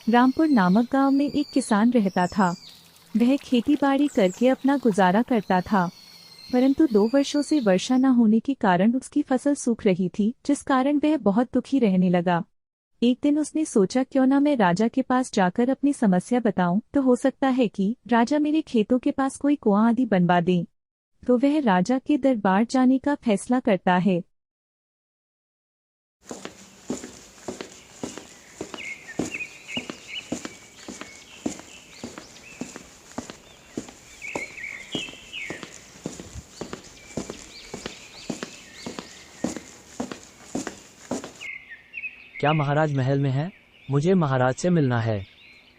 रामपुर नामक गांव में एक किसान रहता था। वह खेती बाड़ी करके अपना गुजारा करता था, परंतु 2 वर्षों से वर्षा न होने के कारण उसकी फसल सूख रही थी, जिस कारण वह बहुत दुखी रहने लगा। एक दिन उसने सोचा, क्यों ना मैं राजा के पास जाकर अपनी समस्या बताऊं, तो हो सकता है कि राजा मेरे खेतों के पास कोई कुआं आदि बनवा दें। तो वह राजा के दरबार जाने का फैसला करता है। क्या महाराज महल में है? मुझे महाराज से मिलना है।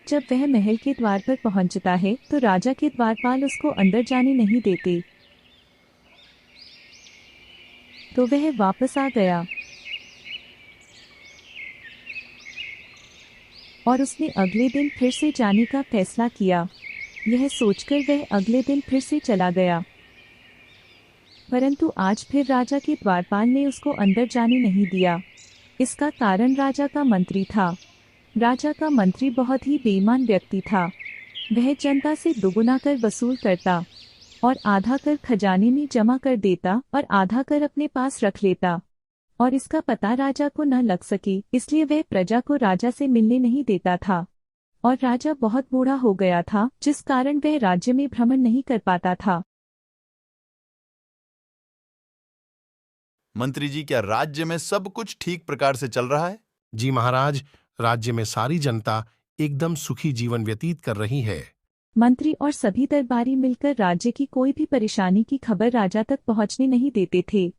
जब वह महल के द्वार पर पहुंचता है तो राजा के द्वारपाल उसको अंदर जाने नहीं देते। तो वह वापस आ गया और उसने अगले दिन फिर से जाने का फैसला किया। यह सोचकर वह अगले दिन फिर से चला गया, परंतु आज फिर राजा के द्वारपाल ने उसको अंदर जाने नहीं दिया। इसका कारण राजा का मंत्री था। राजा का मंत्री बहुत ही बेईमान व्यक्ति था। वह जनता से दुगुना कर वसूल करता और आधा कर खजाने में जमा कर देता और आधा कर अपने पास रख लेता, और इसका पता राजा को न लग सके, इसलिए वह प्रजा को राजा से मिलने नहीं देता था। और राजा बहुत बूढ़ा हो गया था, जिस कारण वह राज्य में भ्रमण नहीं कर पाता था। मंत्री जी, क्या राज्य में सब कुछ ठीक प्रकार से चल रहा है? जी महाराज, राज्य में सारी जनता एकदम सुखी जीवन व्यतीत कर रही है। मंत्री और सभी दरबारी मिलकर राज्य की कोई भी परेशानी की खबर राजा तक पहुंचने नहीं देते थे।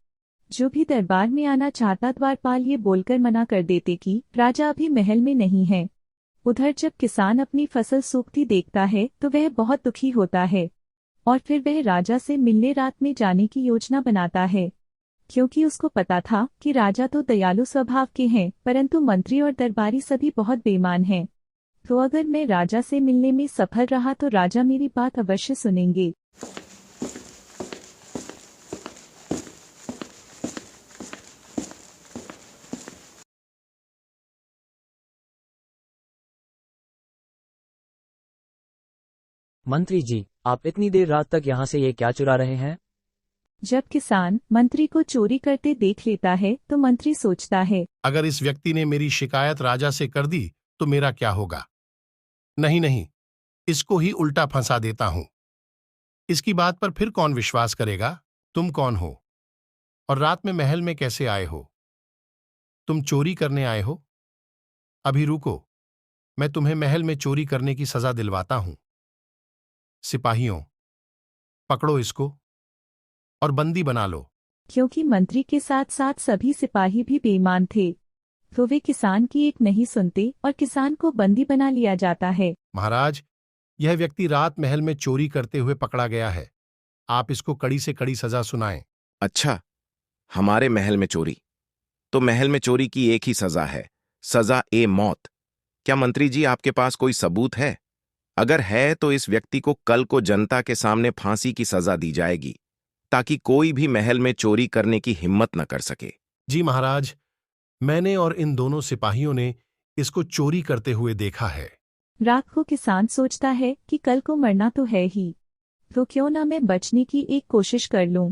जो भी दरबार में आना चाहता, द्वारपाल ये बोलकर मना कर देते कि राजा अभी महल में नहीं है। उधर जब किसान अपनी फसल सूखती देखता है तो वह बहुत दुखी होता है और फिर वह राजा से मिलने रात में जाने की योजना बनाता है, क्योंकि उसको पता था कि राजा तो दयालु स्वभाव के हैं, परंतु मंत्री और दरबारी सभी बहुत बेईमान हैं। तो अगर मैं राजा से मिलने में सफल रहा तो राजा मेरी बात अवश्य सुनेंगे। मंत्री जी, आप इतनी देर रात तक यहाँ से ये क्या चुरा रहे हैं? जब किसान मंत्री को चोरी करते देख लेता है तो मंत्री सोचता है, अगर इस व्यक्ति ने मेरी शिकायत राजा से कर दी तो मेरा क्या होगा? नहीं नहीं, इसको ही उल्टा फंसा देता हूं। इसकी बात पर फिर कौन विश्वास करेगा? तुम कौन हो और रात में महल में कैसे आए हो? तुम चोरी करने आए हो? अभी रुको, मैं तुम्हें महल में चोरी करने की सजा दिलवाता हूं। सिपाहियों, पकड़ो इसको और बंदी बना लो। क्योंकि मंत्री के साथ साथ सभी सिपाही भी बेईमान थे, तो वे किसान की एक नहीं सुनते और किसान को बंदी बना लिया जाता है। महाराज, यह व्यक्ति रात महल में चोरी करते हुए पकड़ा गया है। आप इसको कड़ी से कड़ी सजा सुनाएं। अच्छा, हमारे महल में चोरी? तो महल में चोरी की एक ही सजा है, सजा ए मौत। क्या मंत्री जी आपके पास कोई सबूत है? अगर है तो इस व्यक्ति को कल को जनता के सामने फांसी की सजा दी जाएगी, ताकि कोई भी महल में चोरी करने की हिम्मत न कर सके। जी महाराज, मैंने और इन दोनों सिपाहियों ने इसको चोरी करते हुए देखा है। रात को किसान सोचता है कि कल को मरना तो है ही, तो क्यों ना मैं बचने की एक कोशिश कर लूं,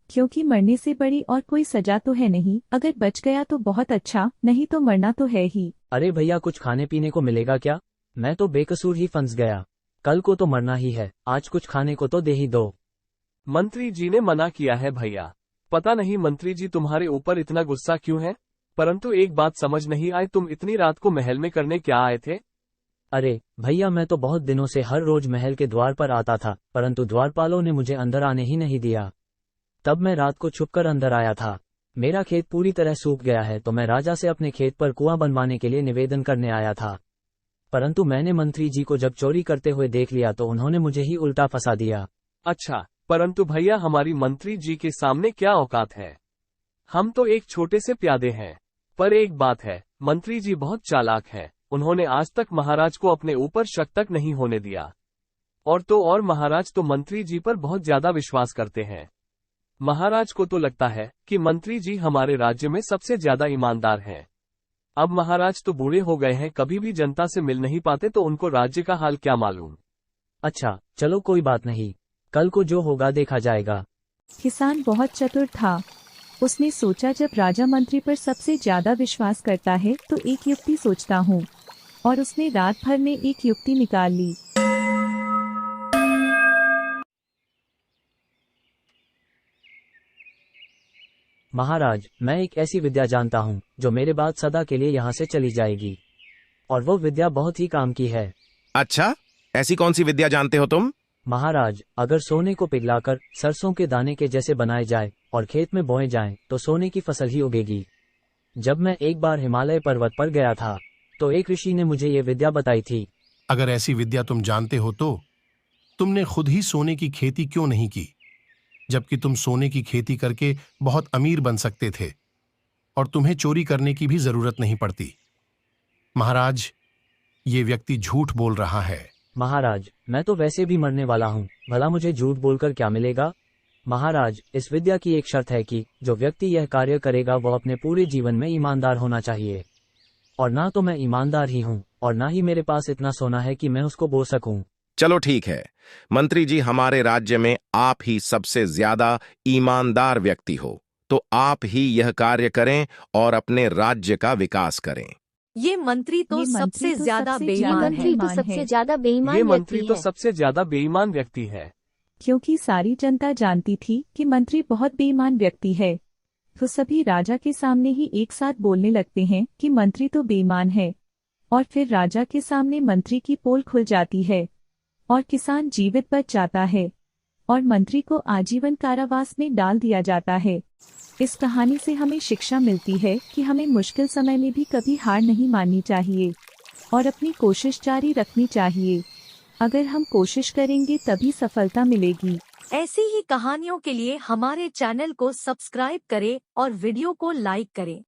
क्योंकि मरने से बड़ी और कोई सजा तो है नहीं। अगर बच गया तो बहुत अच्छा, नहीं तो मरना तो है ही। अरे भैया, कुछ खाने पीने को मिलेगा क्या? मैं तो बेकसूर ही फंस गया। कल को तो मरना ही है, आज कुछ खाने को तो दे ही दो। मंत्री जी ने मना किया है भैया। पता नहीं मंत्री जी तुम्हारे ऊपर इतना गुस्सा क्यों है, परंतु एक बात समझ नहीं आई, तुम इतनी रात को महल में करने क्या आए थे? अरे भैया, मैं तो बहुत दिनों से हर रोज महल के द्वार पर आता था, परंतु द्वारपालों ने मुझे अंदर आने ही नहीं दिया। तब मैं रात को छुपकर अंदर आया था। मेरा खेत पूरी तरह सूख गया है, तो मैं राजा से अपने खेत पर कुआं बनवाने के लिए निवेदन करने आया था, परंतु मैंने मंत्री जी को जब चोरी करते हुए देख लिया तो उन्होंने मुझे ही उल्टा फंसा दिया। अच्छा, परंतु भैया हमारी मंत्री जी के सामने क्या औकात है? हम तो एक छोटे से प्यादे हैं। पर एक बात है, मंत्री जी बहुत चालाक है। उन्होंने आज तक महाराज को अपने ऊपर शक तक नहीं होने दिया। और तो और महाराज तो मंत्री जी पर बहुत ज्यादा विश्वास करते हैं। महाराज को तो लगता है कि मंत्री जी हमारे राज्य में सबसे ज्यादा ईमानदार हैं। अब महाराज तो बूढ़े हो गए हैं, कभी भी जनता से मिल नहीं पाते, तो उनको राज्य का हाल क्या मालूम। अच्छा चलो कोई बात नहीं, कल को जो होगा देखा जाएगा। किसान बहुत चतुर था। उसने सोचा जब राजा मंत्री पर सबसे ज्यादा विश्वास करता है तो एक युक्ति सोचता हूँ, और उसने रात भर में एक युक्ति निकाल ली। महाराज, मैं एक ऐसी विद्या जानता हूँ जो मेरे बाद सदा के लिए यहाँ से चली जाएगी, और वो विद्या बहुत ही काम की है। अच्छा, ऐसी कौन सी विद्या जानते हो तुम? महाराज, अगर सोने को पिघलाकर सरसों के दाने के जैसे बनाए जाए और खेत में बोए जाएं, तो सोने की फसल ही उगेगी। जब मैं एक बार हिमालय पर्वत पर गया था तो एक ऋषि ने मुझे ये विद्या बताई थी। अगर ऐसी विद्या तुम जानते हो तो तुमने खुद ही सोने की खेती क्यों नहीं की, जबकि तुम सोने की खेती करके बहुत अमीर बन सकते थे और तुम्हें चोरी करने की भी जरूरत नहीं पड़ती। महाराज, ये व्यक्ति झूठ बोल रहा है। महाराज, मैं तो वैसे भी मरने वाला हूँ, भला मुझे झूठ बोलकर क्या मिलेगा। महाराज, इस विद्या की एक शर्त है कि जो व्यक्ति यह कार्य करेगा वह अपने पूरे जीवन में ईमानदार होना चाहिए, और ना तो मैं ईमानदार ही हूँ और ना ही मेरे पास इतना सोना है कि मैं उसको बो सकूं। चलो ठीक है मंत्री जी, हमारे राज्य में आप ही सबसे ज्यादा ईमानदार व्यक्ति हो, तो आप ही यह कार्य करें और अपने राज्य का विकास करें। ये मंत्री तो सबसे ज्यादा बेईमान है। मंत्री तो सबसे ज्यादा बेईमान ये व्यक्ति मंत्री तो है। सबसे ज्यादा बेईमान व्यक्ति है। क्योंकि सारी जनता जानती थी कि मंत्री बहुत बेईमान व्यक्ति है, तो सभी राजा के सामने ही एक साथ बोलने लगते हैं कि मंत्री तो बेईमान है, और फिर राजा के सामने मंत्री की पोल खुल जाती है और किसान जीवित बच जाता है और मंत्री को आजीवन कारावास में डाल दिया जाता है। इस कहानी से हमें शिक्षा मिलती है कि हमें मुश्किल समय में भी कभी हार नहीं माननी चाहिए और अपनी कोशिश जारी रखनी चाहिए। अगर हम कोशिश करेंगे तभी सफलता मिलेगी। ऐसी ही कहानियों के लिए हमारे चैनल को सब्सक्राइब करें और वीडियो को लाइक करें।